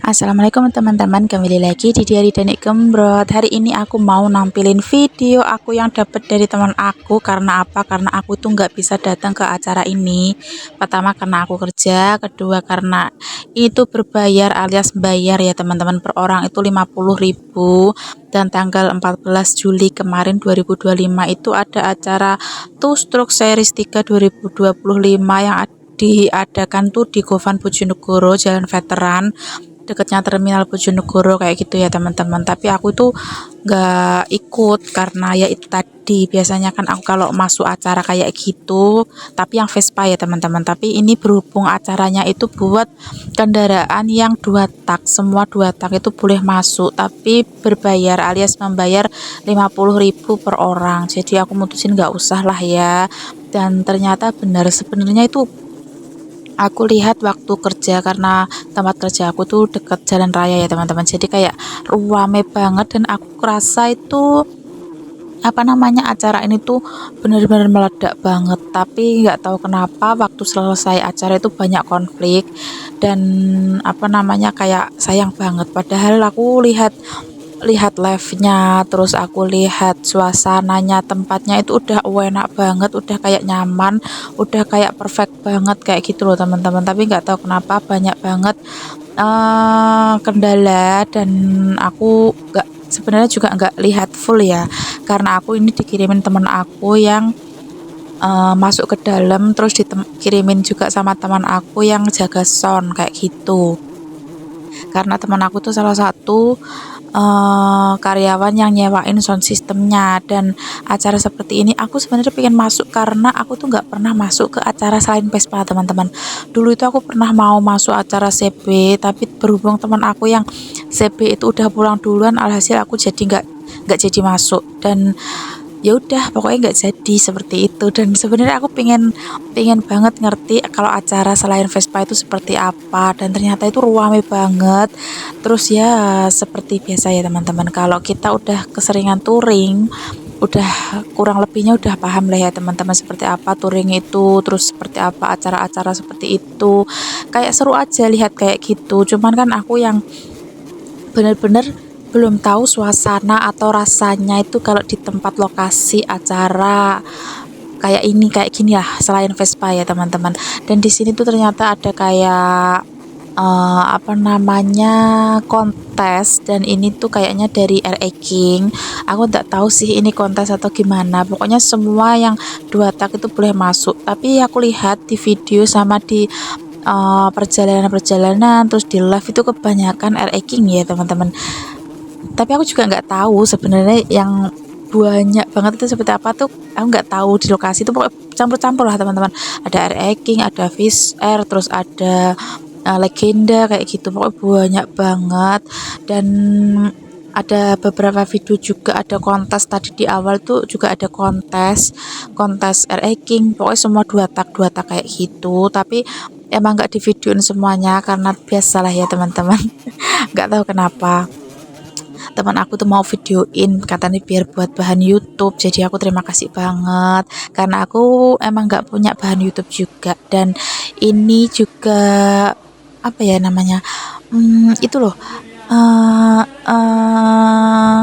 Assalamualaikum teman-teman, kembali lagi di Diari Danik Gembrot. Hari ini aku mau nampilin video aku yang dapat dari teman aku. Karena apa? Karena aku tuh nggak bisa datang ke acara ini. Pertama karena aku kerja, kedua karena itu berbayar alias bayar ya teman-teman, per orang itu 50.000. Dan tanggal 14 Juli kemarin 2025 itu ada acara Two Stroke Series 3 2025 yang diadakan tuh di Govan Bojonegoro, Jalan Veteran, dekatnya Terminal Bojonegoro kayak gitu ya teman-teman. Tapi aku tuh nggak ikut karena ya itu tadi, biasanya kan aku kalau masuk acara kayak gitu, tapi yang Vespa ya teman-teman. Tapi ini berhubung acaranya itu buat kendaraan yang 2 tak, semua 2 tak itu boleh masuk, tapi berbayar alias membayar 50.000 per orang. Jadi aku mutusin nggak usah lah ya. Dan ternyata benar, sebenarnya itu aku lihat waktu kerja, karena tempat kerja aku tuh deket jalan raya ya teman-teman, jadi kayak rame banget. Dan aku kerasa itu apa namanya, acara ini tuh benar-benar meledak banget. Tapi nggak tahu kenapa waktu selesai acara itu banyak konflik, dan apa namanya, kayak sayang banget. Padahal aku lihat lihat live-nya, terus aku lihat suasananya, tempatnya itu udah enak banget, udah kayak nyaman, udah kayak perfect banget kayak gitu loh teman-teman. Tapi nggak tahu kenapa banyak banget kendala, dan aku nggak, sebenarnya juga nggak lihat full ya, karena aku ini dikirimin teman aku yang masuk ke dalam, terus dikirimin juga sama teman aku yang jaga sound kayak gitu. Karena teman aku tuh salah satu karyawan yang nyewain sound systemnya. Dan acara seperti ini aku sebenarnya pengen masuk karena aku tuh nggak pernah masuk ke acara selain Vespa teman-teman. Dulu itu aku pernah mau masuk acara CB, tapi berhubung teman aku yang CB itu udah pulang duluan, alhasil aku jadi nggak jadi masuk. Dan ya udah, pokoknya nggak jadi seperti itu. Dan sebenarnya aku pengen pengen banget ngerti kalau acara selain Vespa itu seperti apa, dan ternyata itu ruame banget. Terus ya seperti biasa ya teman-teman, kalau kita udah keseringan touring, udah kurang lebihnya udah paham lah ya teman-teman seperti apa touring itu, terus seperti apa acara-acara seperti itu. Kayak seru aja lihat kayak gitu, cuman kan aku yang bener-bener belum tahu suasana atau rasanya itu kalau di tempat lokasi acara kayak ini, kayak gini ya, selain Vespa ya teman-teman. Dan di sini tuh ternyata ada kayak apa namanya, kontes. Dan ini tuh kayaknya dari RE King. Aku nggak tahu sih ini kontes atau gimana, pokoknya semua yang 2 tak itu boleh masuk. Tapi aku lihat di video sama di perjalanan-perjalanan, terus di live itu kebanyakan RE King ya teman-teman. Tapi aku juga nggak tahu sebenarnya yang banyak banget itu seperti apa tuh, aku nggak tahu. Di lokasi itu pokoknya campur-campur lah teman-teman, ada RE King, ada Fish Air, terus ada legenda kayak gitu, pokoknya banyak banget. Dan ada beberapa video juga, ada kontes tadi di awal tuh juga ada kontes kontes RE King, pokoknya semua 2 tak kayak gitu. Tapi emang nggak di videoin semuanya karena biasalah ya teman-teman. Nggak tahu kenapa teman aku tuh mau videoin, katanya biar buat bahan YouTube. Jadi aku terima kasih banget karena aku emang nggak punya bahan YouTube juga. Dan ini juga apa ya namanya, itu loh, eh eh,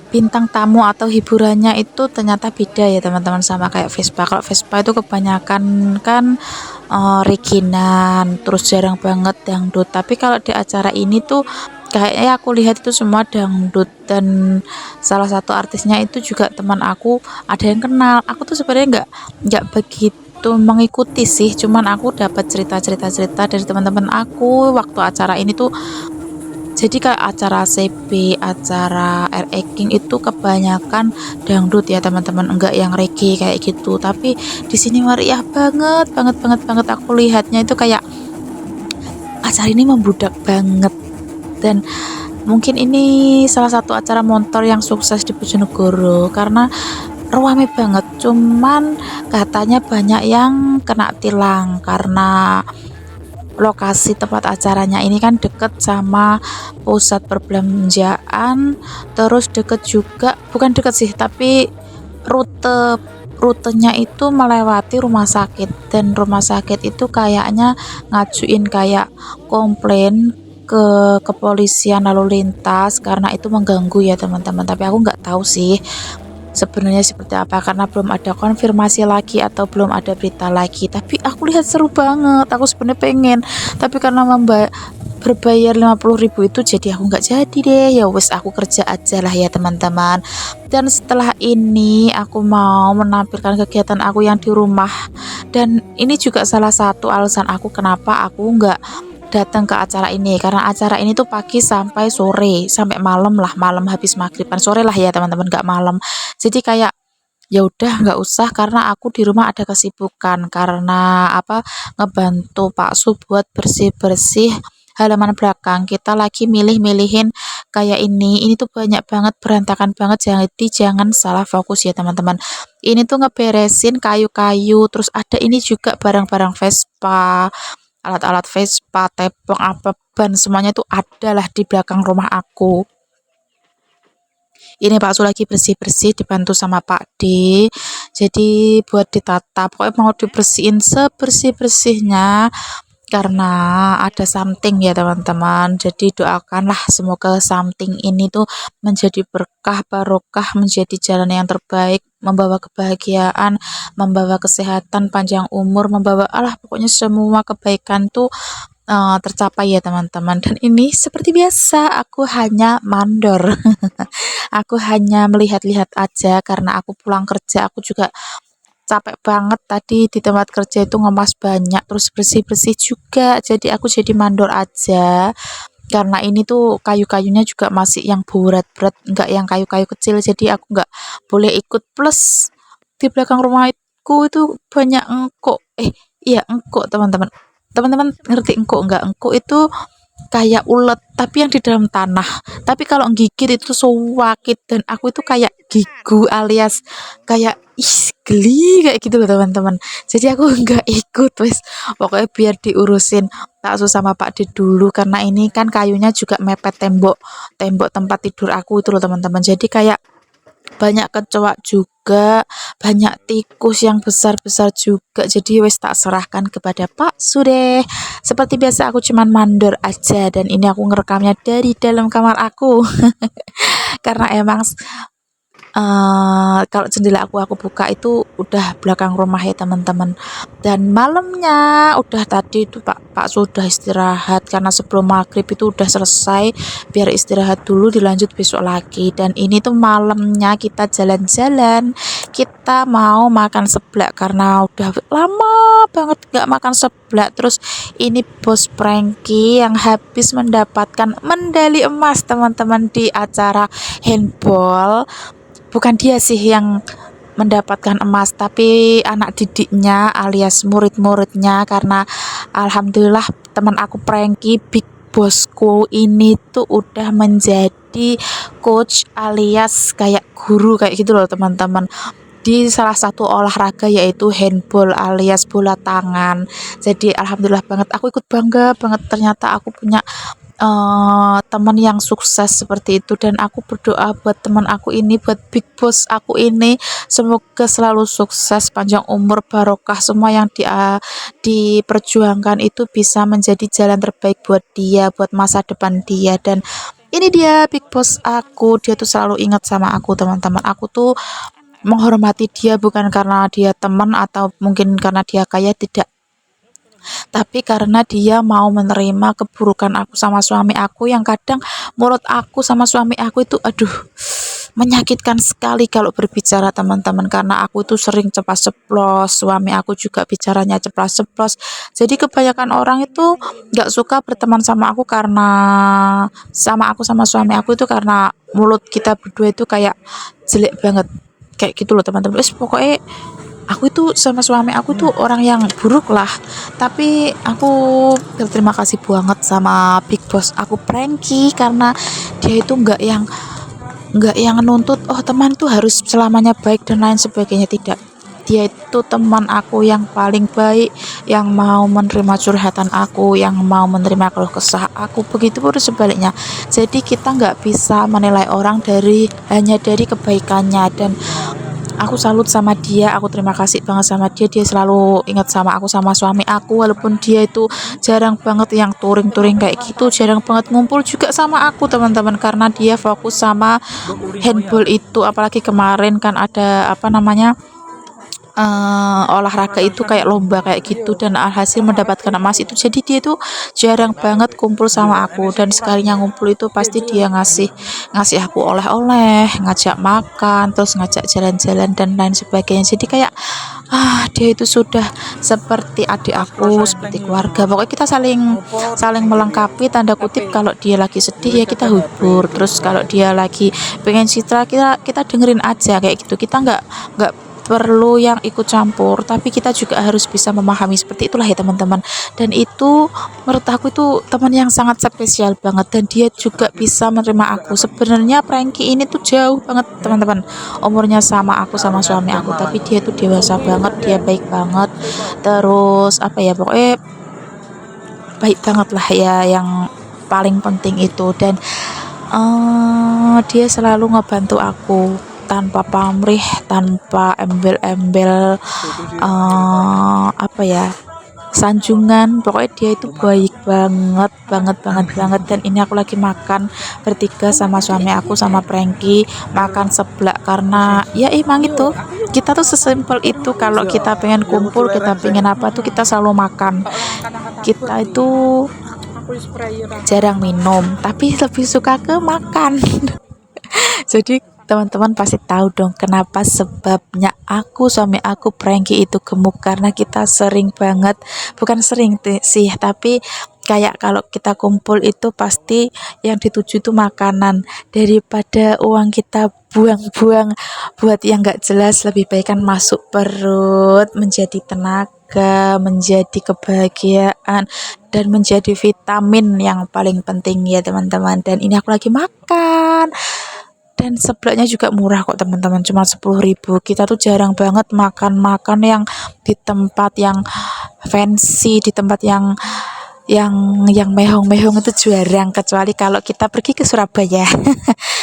bintang tamu atau hiburannya itu ternyata beda ya teman-teman sama kayak Vespa. Kalau Vespa itu kebanyakan kan Reginan, terus jarang banget dangdut. Tapi kalau di acara ini tuh kayaknya aku lihat itu semua dangdut. Dan salah satu artisnya itu juga teman aku, ada yang kenal. Aku tuh sebenarnya nggak begitu mengikuti sih, cuman aku dapat cerita-cerita dari teman-teman aku waktu acara ini tuh. Jadi kayak acara CB, acara RE King itu kebanyakan dangdut ya teman-teman, enggak yang reggae kayak gitu. Tapi di sini meriah banget, banget, banget, banget. Aku lihatnya itu kayak acara ini membludak banget. Dan mungkin ini salah satu acara motor yang sukses di Bojonegoro karena rame banget. Cuman katanya banyak yang kena tilang karena lokasi tempat acaranya ini kan deket sama pusat perbelanjaan, terus deket juga, bukan deket sih, tapi rutenya itu melewati rumah sakit. Dan rumah sakit itu kayaknya ngajuin kayak komplain ke kepolisian lalu lintas karena itu mengganggu ya teman-teman, tapi aku nggak tahu sih sebenarnya seperti apa karena belum ada konfirmasi lagi atau belum ada berita lagi. Tapi aku lihat seru banget, aku sebenarnya pengen, tapi karena berbayar 50.000 itu jadi aku nggak jadi deh. Ya wes, aku kerja aja lah ya teman-teman. Dan setelah ini aku mau menampilkan kegiatan aku yang di rumah, dan ini juga salah satu alasan aku kenapa aku nggak datang ke acara ini, karena acara ini tuh pagi sampai sore, sampai malam lah, malam habis maghriban, sore lah ya teman-teman, nggak malam. Jadi kayak ya udah nggak usah, karena aku di rumah ada kesibukan karena apa, ngebantu Pak Su buat bersih-bersih halaman belakang. Kita lagi milih-milihin kayak ini tuh banyak banget, berantakan banget, jadi jangan salah fokus ya teman-teman. Ini tuh ngeberesin kayu-kayu, terus ada ini juga barang-barang Vespa, alat-alat Vespa, tepung, apa, ban, semuanya tuh ada lah di belakang rumah aku. Ini Pak Su lagi bersih-bersih dibantu sama Pak D. Jadi buat ditata, pokoknya mau dibersihin sebersih-bersihnya karena ada something ya teman-teman. Jadi doakanlah semoga something ini tuh menjadi berkah, barokah, menjadi jalan yang terbaik, membawa kebahagiaan, membawa kesehatan, panjang umur, membawa Allah, pokoknya semua kebaikan tuh tercapai ya teman-teman. Dan ini seperti biasa aku hanya mandor. Aku hanya melihat-lihat aja karena aku pulang kerja, aku juga capek banget tadi di tempat kerja itu, ngemas banyak terus bersih-bersih juga, jadi aku jadi mandor aja. Karena ini tuh kayu-kayunya juga masih yang berat-berat, nggak yang kayu-kayu kecil, jadi aku nggak boleh ikut. Plus di belakang rumahku itu banyak engkok, iya engkok teman-teman. Teman-teman ngerti engkok nggak? Engkok itu kayak ulet tapi yang di dalam tanah, tapi kalau gigit itu sakit, dan aku itu kayak gigu alias kayak geli kayak gitu loh teman-teman. Jadi aku nggak ikut, wes pokoknya biar diurusin Pak Su sama Pak D dulu, karena ini kan kayunya juga mepet tembok tembok tempat tidur aku itu loh teman-teman. Jadi kayak banyak kecoak juga, banyak tikus yang besar-besar juga. Jadi wes tak serahkan kepada Pak Su deh. Seperti biasa aku cuman mandor aja, dan ini aku ngerekamnya dari dalam kamar aku. Karena emang kalau jendela aku buka itu udah belakang rumah ya teman-teman. Dan malamnya udah tadi itu Pak sudah istirahat karena sebelum maghrib itu udah selesai, biar istirahat dulu dilanjut besok lagi. Dan ini tuh malamnya kita jalan-jalan, kita mau makan seblak karena udah lama banget gak makan seblak. Terus ini Bos Pranky yang habis mendapatkan medali emas teman-teman di acara handball. Bukan dia sih yang mendapatkan emas, tapi anak didiknya alias murid-muridnya, karena alhamdulillah teman aku Pranky, big bosku ini tuh udah menjadi coach alias kayak guru kayak gitu loh teman-teman, di salah satu olahraga yaitu handball alias bola tangan. Jadi alhamdulillah banget, aku ikut bangga banget, ternyata aku punya teman yang sukses seperti itu. Dan aku berdoa buat teman aku ini, buat big boss aku ini, semoga selalu sukses, panjang umur, barokah, semua yang diperjuangkan itu bisa menjadi jalan terbaik buat dia, buat masa depan dia. Dan ini dia big boss aku, dia tuh selalu ingat sama aku teman-teman. Aku tuh menghormati dia bukan karena dia teman atau mungkin karena dia kaya, tidak, tapi karena dia mau menerima keburukan aku sama suami aku, yang kadang mulut aku sama suami aku itu aduh menyakitkan sekali kalau berbicara teman-teman, karena aku itu sering ceplas-ceplos, suami aku juga bicaranya ceplas-ceplos. Jadi kebanyakan orang itu nggak suka berteman sama aku karena sama suami aku itu karena mulut kita berdua itu kayak jelek banget kayak gitu loh teman-teman. Pokoknya aku itu sama suami aku tuh orang yang buruk lah. Tapi aku berterima kasih banget sama big boss aku Pranky, karena dia itu nggak yang nuntut oh teman tuh harus selamanya baik dan lain sebagainya, tidak. Dia itu teman aku yang paling baik, yang mau menerima curhatan aku, yang mau menerima keluh kesah aku, begitu pun sebaliknya. Jadi kita nggak bisa menilai orang hanya dari kebaikannya. Dan aku salut sama dia, aku terima kasih banget sama dia. Dia selalu ingat sama aku sama suami aku, walaupun dia itu jarang banget yang touring-touring kayak gitu, jarang banget ngumpul juga sama aku teman-teman, karena dia fokus sama handball itu. Apalagi kemarin kan ada apa namanya, olahraga itu kayak lomba kayak gitu, dan alhasil mendapatkan emas itu. Jadi dia tuh jarang banget kumpul sama aku, dan sekalinya ngumpul itu pasti dia ngasih ngasih aku oleh-oleh, ngajak makan, terus ngajak jalan-jalan dan lain sebagainya. Jadi kayak dia itu sudah seperti adik aku, seperti keluarga. Pokoknya kita saling saling melengkapi tanda kutip. Kalau dia lagi sedih ya kita hibur, terus kalau dia lagi pengen citra, kita dengerin aja kayak gitu. Kita nggak perlu yang ikut campur, tapi kita juga harus bisa memahami. Seperti itulah ya teman-teman. Dan itu menurut aku itu teman yang sangat spesial banget, dan dia juga bisa menerima aku. Sebenarnya Frankie ini tuh jauh banget teman-teman umurnya sama aku sama suami aku, tapi dia tuh dewasa banget, dia baik banget. Terus apa ya, pokoknya baik banget lah ya, yang paling penting itu. Dan dia selalu ngebantu aku tanpa pamrih, tanpa embel-embel, apa ya, sanjungan. Pokoknya dia itu baik banget banget banget banget. Dan ini aku lagi makan bertiga sama suami aku sama Frankie, makan seblak. Karena ya emang itu, kita tuh sesimpel itu. Kalau kita pengen kumpul, kita pengen apa tuh kita selalu makan. Kita itu jarang minum, tapi lebih suka ke makan. Jadi teman-teman pasti tahu dong kenapa sebabnya suami aku, Frankie itu gemuk, karena kita sering banget, bukan sering sih, tapi kayak kalau kita kumpul itu pasti yang dituju itu makanan. Daripada uang kita buang-buang buat yang nggak jelas, lebih baik kan masuk perut, menjadi tenaga, menjadi kebahagiaan, dan menjadi vitamin yang paling penting ya teman-teman. Dan ini aku lagi makan, dan seblaknya juga murah kok teman-teman, cuma 10.000. Kita tuh jarang banget makan-makan yang di tempat yang fancy, di tempat yang mehong-mehong, itu jarang. Kecuali kalau kita pergi ke Surabaya.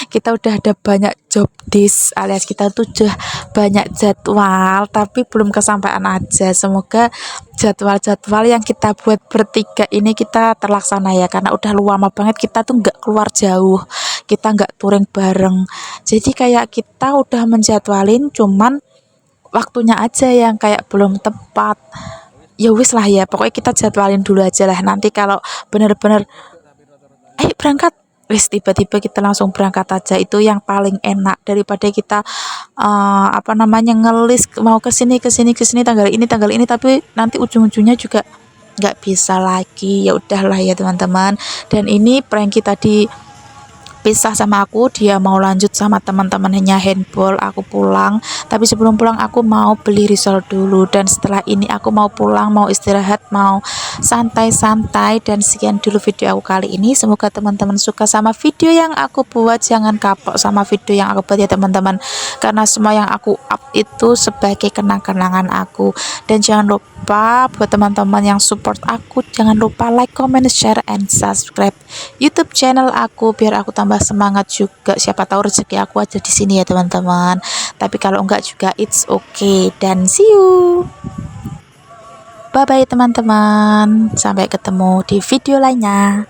Kita udah ada banyak job disk, alias kita tuh udah banyak jadwal tapi belum kesampaian aja. Semoga jadwal-jadwal yang kita buat bertiga ini kita terlaksana ya, karena udah lama banget kita tuh nggak keluar jauh, kita nggak touring bareng. Jadi kayak kita udah menjadwalin, cuman waktunya aja yang kayak belum tepat. Ya wis lah ya, pokoknya kita jadwalin dulu aja lah. Nanti kalau bener-bener ayo berangkat, wis tiba-tiba kita langsung berangkat aja. Itu yang paling enak daripada kita apa namanya, ngelis mau ke sini tanggal ini, tapi nanti ujung-ujungnya juga nggak bisa lagi. Ya udahlah ya teman-teman. Dan ini Frankie tadi pisah sama aku, dia mau lanjut sama teman-temannya handball. Aku pulang, tapi sebelum pulang aku mau beli risol dulu. Dan setelah ini aku mau pulang, mau istirahat, mau santai-santai. Dan sekian dulu video aku kali ini. Semoga teman-teman suka sama video yang aku buat. Jangan kapok sama video yang aku buat ya teman-teman, karena semua yang aku up itu sebagai kenang-kenangan aku. Dan jangan lupa buat teman-teman yang support aku, jangan lupa like, comment, share, and subscribe YouTube channel aku biar aku tambah semangat juga. Siapa tahu rezeki aku ada di sini ya teman-teman. Tapi kalau enggak juga it's okay. Dan see you. Bye bye teman-teman. Sampai ketemu di video lainnya.